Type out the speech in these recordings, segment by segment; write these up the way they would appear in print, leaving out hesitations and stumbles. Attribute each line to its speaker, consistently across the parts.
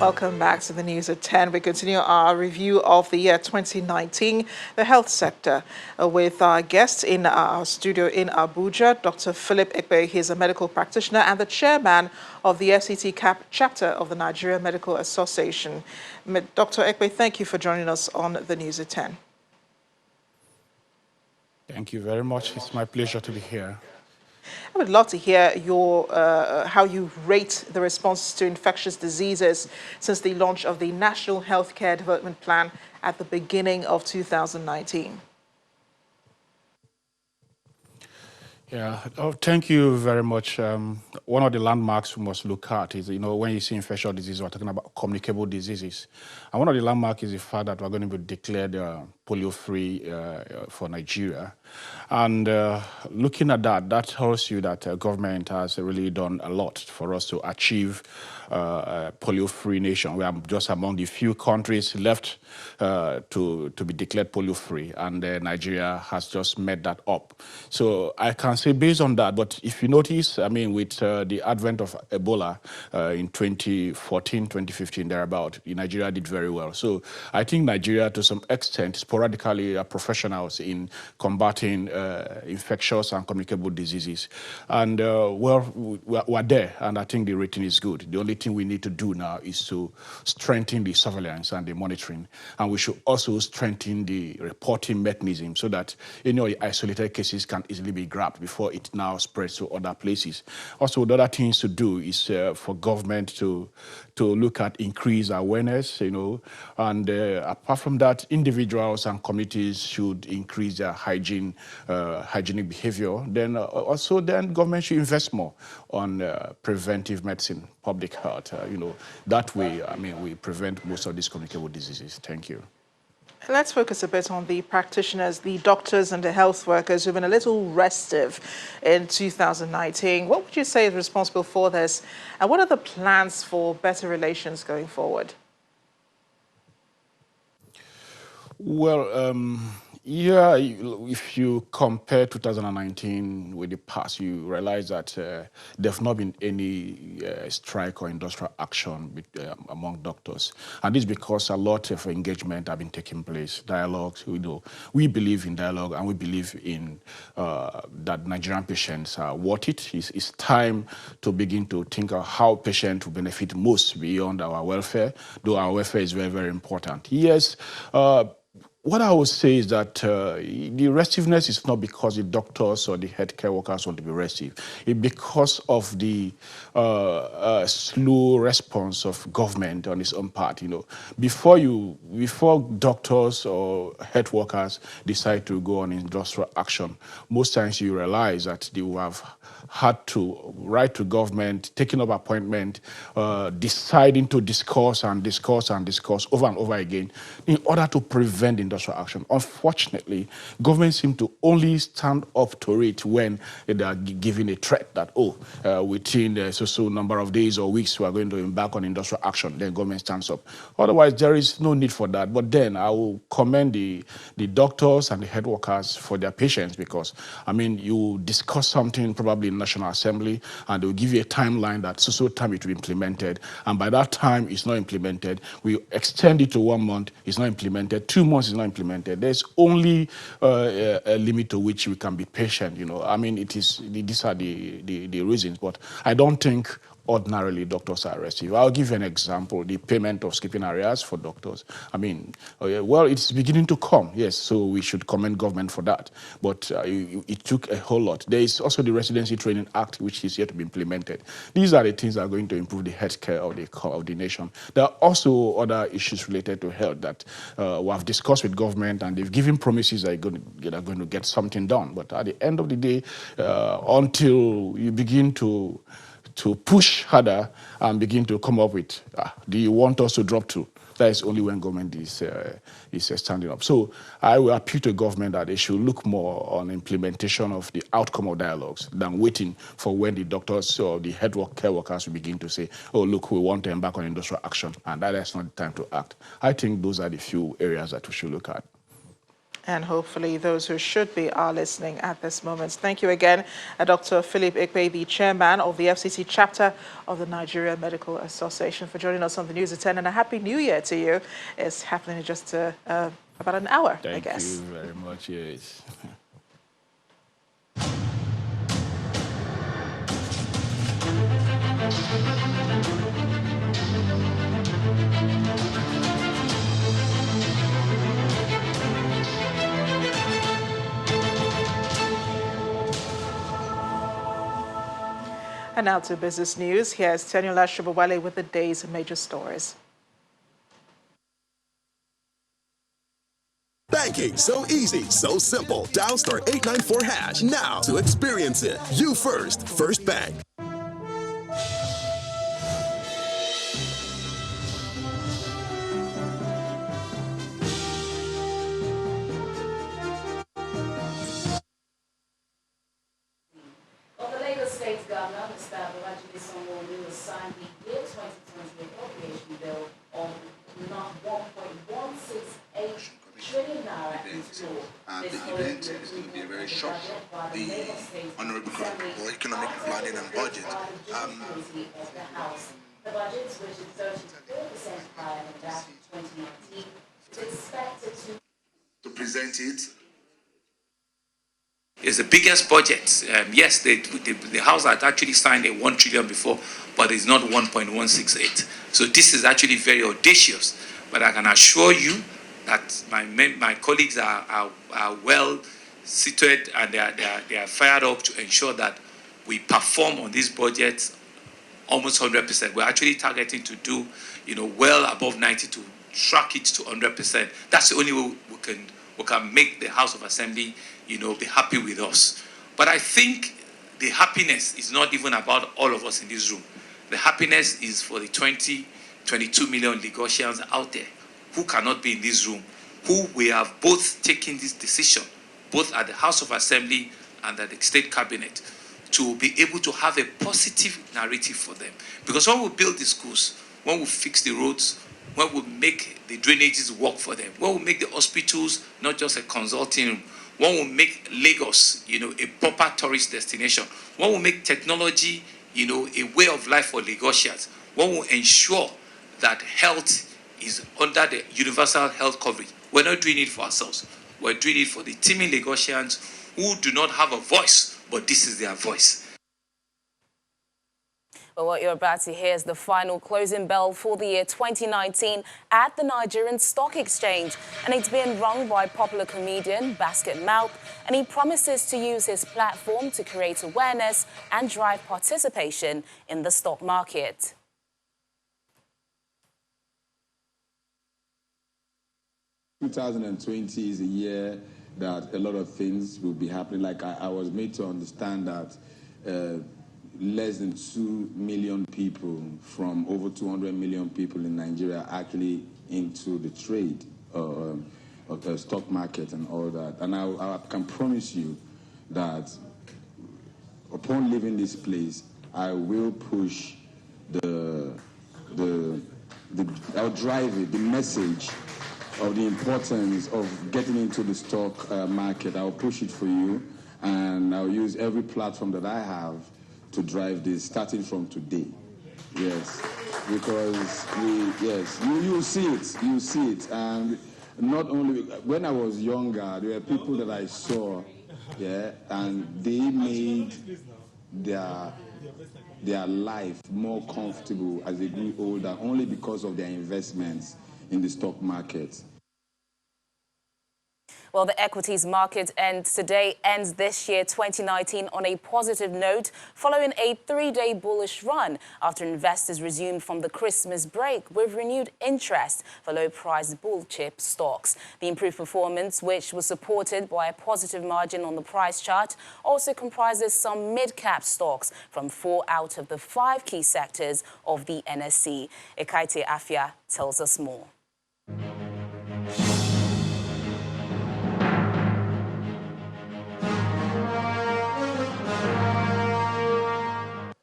Speaker 1: Welcome back to the News at 10. We continue our review of the year 2019, the health sector, with our guest in our studio in Abuja, Dr. Philip Ekpe. He's a medical practitioner and the chairman of the FCT CAP chapter of the Nigeria Medical Association. Dr. Ekpe, thank you for joining us on the News at 10.
Speaker 2: Thank you very much. It's my pleasure to be here.
Speaker 1: I would love to hear your how you rate the response to infectious diseases since the launch of the National Healthcare Development Plan at the beginning of 2019.
Speaker 2: Yeah, thank you very much. One of the landmarks we must look at is, when you see infectious disease, we're talking about communicable diseases. And one of the landmarks is the fact that we're going to be declared polio-free for Nigeria. And looking at that, that tells you that government has really done a lot for us to achieve a polio-free nation. We are just among the few countries left to be declared polio-free, and Nigeria has just met that up. So I can say based on that, but if you notice, with the advent of Ebola in 2014, 2015, thereabout, Nigeria did very well. So I think Nigeria, to some extent, sporadically are professionals in combating infectious and communicable diseases. And we're there, and I think the rating is good. The only thing we need to do now is to strengthen the surveillance and the monitoring, and we should also strengthen the reporting mechanism so that isolated cases can easily be grabbed before it now spreads to other places. Also, the other things to do is for government to look at increased awareness, and apart from that, individuals and communities should increase their hygienic behavior. Then government should invest more on preventive medicine, public health. That way, we prevent most of these communicable diseases. Thank you.
Speaker 1: Let's focus a bit on the practitioners, the doctors and the health workers who've been a little restive in 2019. What would you say is responsible for this? And what are the plans for better relations going forward?
Speaker 2: Well, yeah, if you compare 2019 with the past, you realize that there have not been any strike or industrial action among doctors. And this is because a lot of engagement have been taking place, dialogues. We believe in dialogue, and we believe in that Nigerian patients are worth it. It's time to begin to think of how patients will benefit most beyond our welfare, though our welfare is very, very important. Yes, what I would say is that the restiveness is not because the doctors or the healthcare workers want to be restive. It's because of the slow response of government on its own part. Before doctors or health workers decide to go on industrial action, most times you realize that they will have had to write to government, taking up appointment, deciding to discuss and discuss and discuss over and over again in order to prevent industrial action. Unfortunately, government seem to only stand up to it when they are given a threat that, within a so number of days or weeks, we are going to embark on industrial action. Then government stands up. Otherwise, there is no need for that. But then I will commend the doctors and the health workers for their patience, because, you discuss something probably in National Assembly, and they'll give you a timeline that so time it will be implemented. And by that time, it's not implemented. We extend it to 1 month, it's not implemented. 2 months is not implemented. There's only a limit to which we can be patient. These are the reasons. But I don't think ordinarily doctors are restive. I'll give you an example: the payment of skipping arrears for doctors. It's beginning to come, yes, so we should commend government for that. But it took a whole lot. There is also the Residency Training Act, which is yet to be implemented. These are the things that are going to improve the healthcare of the nation. There are also other issues related to health that we have discussed with government, and they've given promises that are going to get something done. But at the end of the day, until you begin to push harder and begin to come up with, do you want us to drop to? That is only when government is standing up. So I will appeal to government that they should look more on implementation of the outcome of dialogues than waiting for when the doctors or the care workers will begin to say, oh, look, we want to embark on industrial action, and that is not the time to act. I think those are the few areas that we should look at.
Speaker 1: And hopefully those who should be are listening at this moment. Thank you again, Dr. Philip Ekpe, the chairman of the FCC chapter of the Nigeria Medical Association, for joining us on the News at 10. And a happy new year to you. It's happening in just about an hour, I guess.
Speaker 2: Thank you very much. Yes.
Speaker 1: And now to business news. Here's Teniola Shubawale with the day's major stories.
Speaker 3: Banking so easy, so simple. Dial star 894 hash now to experience it. You first, First Bank.
Speaker 4: Well, the Lagos State Governor, Mr. Babajide Sanwo-Olu, has signed the year 2020 appropriation bill on not 1.168 trillion naira into law.
Speaker 5: And the event is going to be very short. The Honorable for Economic Planning and Budget.
Speaker 4: The budget, which is 34% higher than that of 2019, is expected to
Speaker 5: present it.
Speaker 6: It's the biggest budget. Yes, the House had actually signed a 1 trillion before, but it's not 1.168. So this is actually very audacious. But I can assure you that my colleagues are well seated and they are fired up to ensure that we perform on this budget almost 100%. We're actually targeting to do, well above 90 to track it to 100%. That's the only way we can make the House of Assembly, be happy with us. But I think the happiness is not even about all of us in this room. The happiness is for the 22 million Lagosians out there who cannot be in this room, who we have both taken this decision, both at the House of Assembly and at the State Cabinet, to be able to have a positive narrative for them. Because when we build the schools, when we fix the roads, when we make the drainages work for them, when we make the hospitals not just a consulting room, when we make Lagos, a proper tourist destination, when we make technology, a way of life for Lagosians, when we ensure that health is under the universal health coverage, we're not doing it for ourselves. We're doing it for the teeming Lagosians who do not have a voice, but this is their voice.
Speaker 4: Well, what you're about to hear is the final closing bell for the year 2019 at the Nigerian Stock Exchange. And it's being rung by popular comedian Basket Mouth. And he promises to use his platform to create awareness and drive participation in the stock market.
Speaker 7: "2020 is a year that a lot of things will be happening. Like I was made to understand that less than 2 million people from over 200 million people in Nigeria are actually into the trade of the stock market and all that. And I can promise you that upon leaving this place, I will push I'll drive it, the message of the importance of getting into the stock market. I'll push it for you, and I'll use every platform that I have to drive this, starting from today. Yes, because you'll see it. And not only, when I was younger, there were people that I saw, and they made their life more comfortable as they grew older, only because of their investments in the stock market.
Speaker 4: Well, the equities market ends this year, 2019, on a positive note, following a 3-day bullish run after investors resumed from the Christmas break with renewed interest for low-priced blue-chip stocks. The improved performance, which was supported by a positive margin on the price chart, also comprises some mid-cap stocks from 4 out of the 5 key sectors of the NSE. Ekaite Afia tells us more.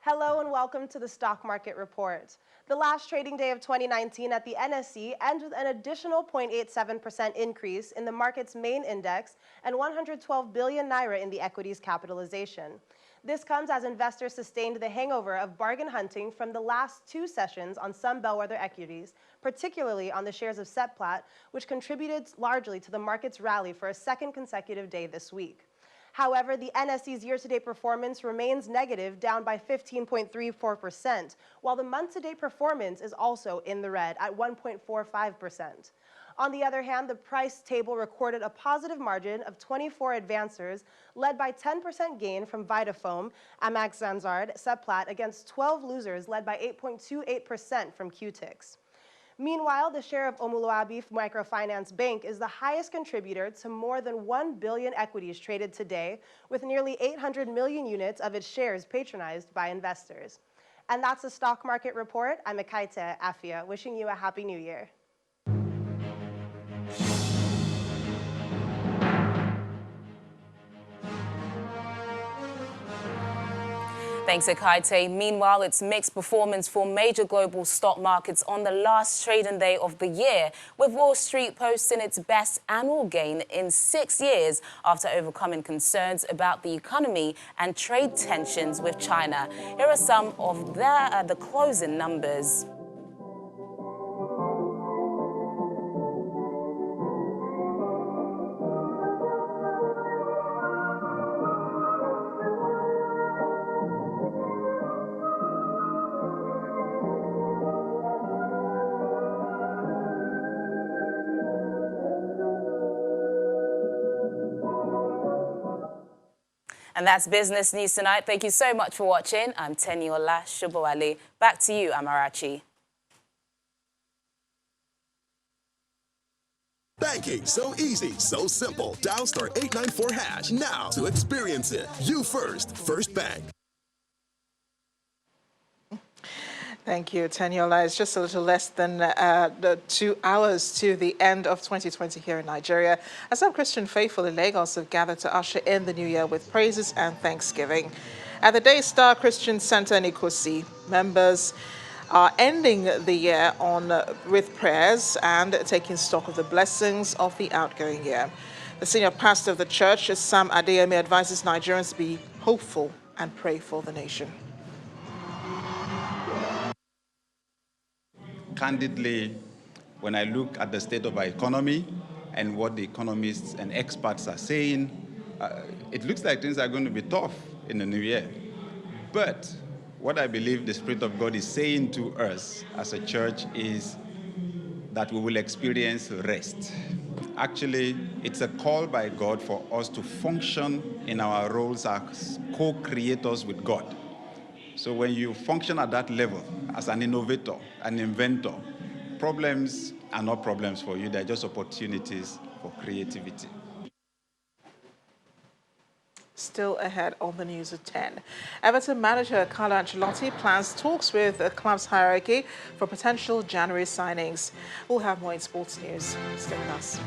Speaker 8: Hello and welcome. welcome to the Stock Market Report. The last trading day of 2019 at the NSE ends with an additional 0.87% increase in the market's main index and 112 billion naira in the equities capitalization. This comes as investors sustained the hangover of bargain hunting from the last two sessions on some bellwether equities, particularly on the shares of Seplat, which contributed largely to the market's rally for a second consecutive day this week. However, the NSE's year-to-date performance remains negative, down by 15.34%, while the month-to-date performance is also in the red at 1.45%. On the other hand, the price table recorded a positive margin of 24 advancers, led by 10% gain from Vitafoam, Amax Zanzard, Seplat, against 12 losers, led by 8.28% from QTix. Meanwhile, the share of Omuluabi Microfinance Bank is the highest contributor to more than 1 billion equities traded today, with nearly 800 million units of its shares patronized by investors. And that's the Stock Market Report. I'm Ekaite Afia, wishing you a Happy New Year.
Speaker 4: Thanks, Ekaite. Meanwhile, it's mixed performance for major global stock markets on the last trading day of the year, with Wall Street posting its best annual gain in 6 years after overcoming concerns about the economy and trade tensions with China. Here are some of the closing numbers. And that's Business News Tonight. Thank you so much for watching. I'm Teniola Shubowale. Back to you, Amarachi.
Speaker 3: Banking, so easy, so simple. Dial *894# now to experience it. You first, First Bank.
Speaker 1: Thank you, Teniola. It's just a little less than 2 hours to the end of 2020 here in Nigeria, as some Christian faithful in Lagos have gathered to usher in the new year with praises and thanksgiving. At the Daystar Christian Center in Ikosi, members are ending the year with prayers and taking stock of the blessings of the outgoing year. The senior pastor of the church, Sam Adeyemi, advises Nigerians to be hopeful and pray for the nation.
Speaker 9: Candidly, when I look at the state of our economy and what the economists and experts are saying, it looks like things are going to be tough in the new year. But what I believe the Spirit of God is saying to us as a church is that we will experience rest. Actually, it's a call by God for us to function in our roles as co-creators with God. So when you function at that level as an innovator, an inventor, problems are not problems for you. They're just opportunities for creativity.
Speaker 1: Still ahead on the news at 10. Everton manager Carlo Ancelotti plans talks with the club's hierarchy for potential January signings. We'll have more in sports news. Stay with us.